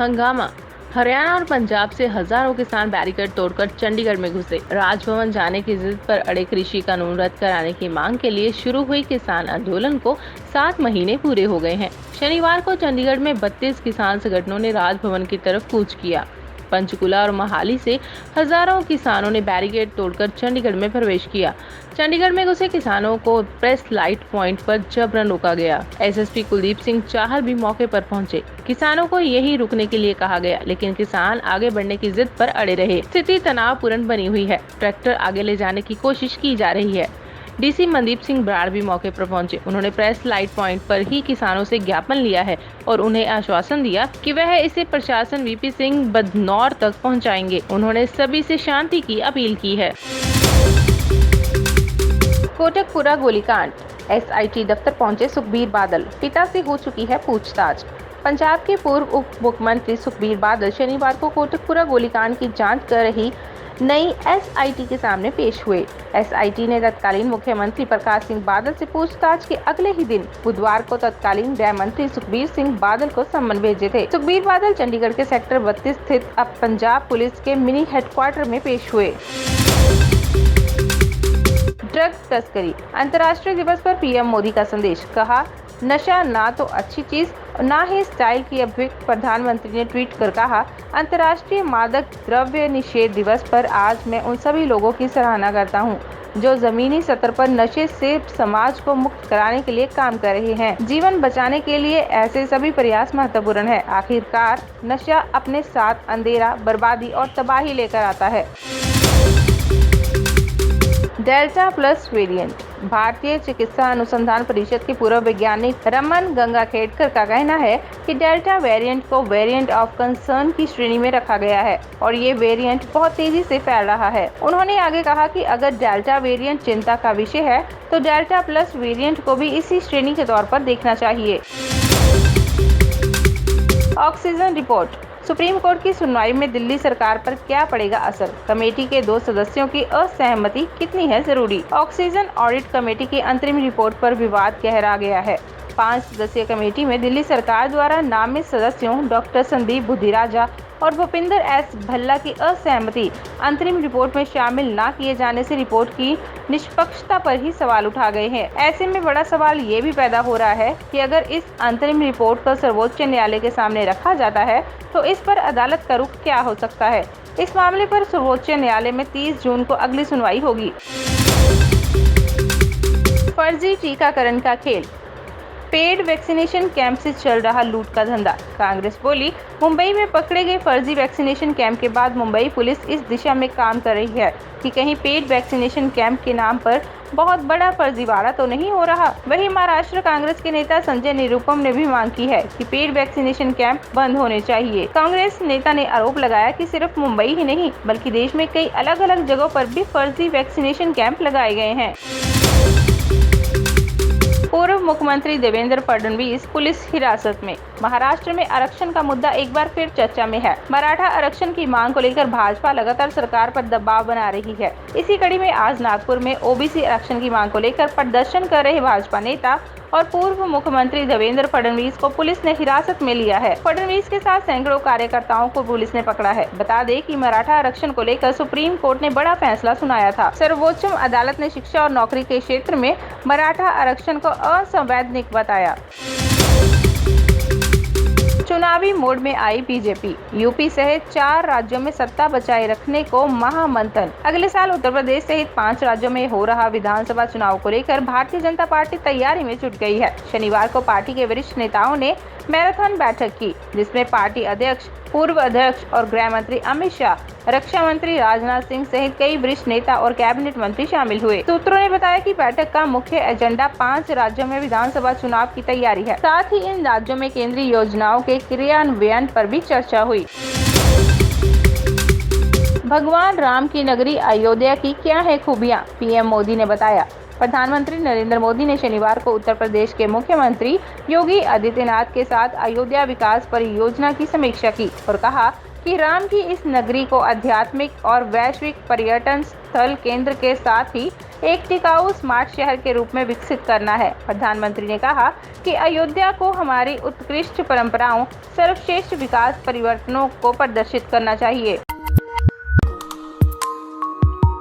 हंगामा। हरियाणा और पंजाब से हजारों किसान बैरिकेड तोड़कर चंडीगढ़ में घुसे। राजभवन जाने की जिद पर अड़े कृषि कानून रद्द कराने की मांग के लिए शुरू हुई किसान आंदोलन को 7 महीने पूरे हो गए हैं। शनिवार को चंडीगढ़ में 32 किसान संगठनों ने राजभवन की तरफ कूच किया। पंचकुला और मोहाली से हजारों किसानों ने बैरिकेड तोड़कर चंडीगढ़ में प्रवेश किया। चंडीगढ़ में घुसे किसानों को प्रेस लाइट पॉइंट पर जबरन रोका गया। एसएसपी कुलदीप सिंह चाहल भी मौके पर पहुंचे। किसानों को यहीं रुकने के लिए कहा गया, लेकिन किसान आगे बढ़ने की जिद पर अड़े रहे। स्थिति तनावपूर्ण बनी हुई है। ट्रैक्टर आगे ले जाने की कोशिश की जा रही है। डीसी मनदीप सिंह बराड़ भी मौके पर पहुंचे। उन्होंने प्रेस लाइट पॉइंट पर ही किसानों से ज्ञापन लिया है और उन्हें आश्वासन दिया कि वह इसे प्रशासन वीपी सिंह बदनौर तक पहुंचाएंगे। उन्होंने सभी से शांति की अपील की है। कोटकपुरा गोलीकांड। एसआईटी दफ्तर पहुंचे सुखबीर बादल, पिता से हो चुकी है पूछताछ। पंजाब के पूर्व उप मुख्यमंत्री सुखबीर बादल शनिवार को कोटकपुरा गोलीकांड की जांच कर रही नई एसआईटी के सामने पेश हुए। एसआईटी ने तत्कालीन मुख्यमंत्री प्रकाश सिंह बादल से पूछताछ के अगले ही दिन बुधवार को तत्कालीन गृह मंत्री सुखबीर सिंह बादल को सम्मन भेजे थे। सुखबीर बादल चंडीगढ़ के सेक्टर 32 स्थित अब पंजाब पुलिस के मिनी हेडक्वार्टर में पेश हुए। ड्रग तस्करी। अंतर्राष्ट्रीय दिवस पर पीएम मोदी का संदेश। कहा, नशा ना तो अच्छी चीज ना ही स्टाइल की अभिव्यक्ति। प्रधानमंत्री ने ट्वीट कर कहा, अंतर्राष्ट्रीय मादक द्रव्य निषेध दिवस पर आज मैं उन सभी लोगों की सराहना करता हूं जो जमीनी स्तर पर नशे से समाज को मुक्त कराने के लिए काम कर रहे हैं। जीवन बचाने के लिए ऐसे सभी प्रयास महत्वपूर्ण है। आखिरकार नशा अपने साथ अंधेरा, बर्बादी और तबाही लेकर आता है। Delta plus variant. भारतीय चिकित्सा अनुसंधान परिषद के पूर्व वैज्ञानिक रमन गंगाखेडकर का कहना है कि डेल्टा वेरिएंट को वेरिएंट ऑफ कंसर्न की श्रेणी में रखा गया है और ये वेरिएंट बहुत तेजी से फैल रहा है। उन्होंने आगे कहा कि अगर डेल्टा वेरिएंट चिंता का विषय है तो डेल्टा प्लस वेरिएंट को भी इसी श्रेणी के तौर पर देखना चाहिए। Oxygen report. सुप्रीम कोर्ट की सुनवाई में दिल्ली सरकार पर क्या पड़ेगा असर? कमेटी के 2 सदस्यों की असहमति कितनी है जरूरी? ऑक्सीजन ऑडिट कमेटी की अंतरिम रिपोर्ट पर विवाद गहरा गया है। 5 सदस्यीय कमेटी में दिल्ली सरकार द्वारा नामित सदस्यों डॉक्टर संदीप बुद्धिराजा और भूपिंदर एस भल्ला की असहमति अंतरिम रिपोर्ट में शामिल न किए जाने से रिपोर्ट की निष्पक्षता पर ही सवाल उठा गए हैं। ऐसे में बड़ा सवाल ये भी पैदा हो रहा है कि अगर इस अंतरिम रिपोर्ट को सर्वोच्च न्यायालय के सामने रखा जाता है तो इस पर अदालत का रुख क्या हो सकता है। इस मामले पर सर्वोच्च न्यायालय में 30 जून को अगली सुनवाई होगी। फर्जी टीकाकरण का खेल। पेड वैक्सीनेशन कैंप से चल रहा लूट का धंधा। कांग्रेस बोली, मुंबई में पकड़े गए फर्जी वैक्सीनेशन कैंप के बाद मुंबई पुलिस इस दिशा में काम कर रही है कि कहीं पेड वैक्सीनेशन कैंप के नाम पर बहुत बड़ा फर्जीवाड़ा तो नहीं हो रहा। वहीं महाराष्ट्र कांग्रेस के नेता संजय निरुपम ने भी मांग की है कि पेड वैक्सीनेशन कैंप बंद होने चाहिए। कांग्रेस नेता ने आरोप लगाया कि सिर्फ मुंबई ही नहीं बल्कि देश में कई अलग अलग जगहों पर भी फर्जी वैक्सीनेशन कैंप लगाए गए हैं। पूर्व मुख्यमंत्री देवेंद्र फडणवीस पुलिस हिरासत में। महाराष्ट्र में आरक्षण का मुद्दा एक बार फिर चर्चा में है। मराठा आरक्षण की मांग को लेकर भाजपा लगातार सरकार पर दबाव बना रही है। इसी कड़ी में आज नागपुर में ओबीसी आरक्षण की मांग को लेकर प्रदर्शन कर रहे भाजपा नेता और पूर्व मुख्यमंत्री देवेंद्र फडणवीस को पुलिस ने हिरासत में लिया है। फडणवीस के साथ सैकड़ों कार्यकर्ताओं को पुलिस ने पकड़ा है। बता दें कि मराठा आरक्षण को लेकर सुप्रीम कोर्ट ने बड़ा फैसला सुनाया था। सर्वोच्च अदालत ने शिक्षा और नौकरी के क्षेत्र में मराठा आरक्षण को असंवैधानिक बताया। चुनावी मोड में आई बीजेपी। यूपी सहित 4 राज्यों में सत्ता बचाए रखने को महामंथन। अगले साल उत्तर प्रदेश सहित 5 राज्यों में हो रहा विधानसभा चुनाव को लेकर भारतीय जनता पार्टी तैयारी में जुट गई है। शनिवार को पार्टी के वरिष्ठ नेताओं ने मैराथन बैठक की, जिसमें पार्टी अध्यक्ष, पूर्व अध्यक्ष और गृह मंत्री अमित शाह, रक्षा मंत्री राजनाथ सिंह सहित कई वरिष्ठ नेता और कैबिनेट मंत्री शामिल हुए। सूत्रों ने बताया कि बैठक का मुख्य एजेंडा 5 राज्यों में विधानसभा चुनाव की तैयारी है। साथ ही इन राज्यों में केंद्रीय योजनाओं के क्रियान्वयन पर भी चर्चा हुई। भगवान राम की नगरी अयोध्या की क्या है खूबियां? पीएम मोदी ने बताया। प्रधानमंत्री नरेंद्र मोदी ने शनिवार को उत्तर प्रदेश के मुख्यमंत्री योगी आदित्यनाथ के साथ अयोध्या विकास परियोजना की समीक्षा की और कहा कि राम की इस नगरी को आध्यात्मिक और वैश्विक पर्यटन स्थल केंद्र के साथ ही एक टिकाऊ स्मार्ट शहर के रूप में विकसित करना है। प्रधानमंत्री ने कहा कि अयोध्या को हमारी उत्कृष्ट परंपराओं, सर्वश्रेष्ठ विकास परिवर्तनों को प्रदर्शित करना चाहिए।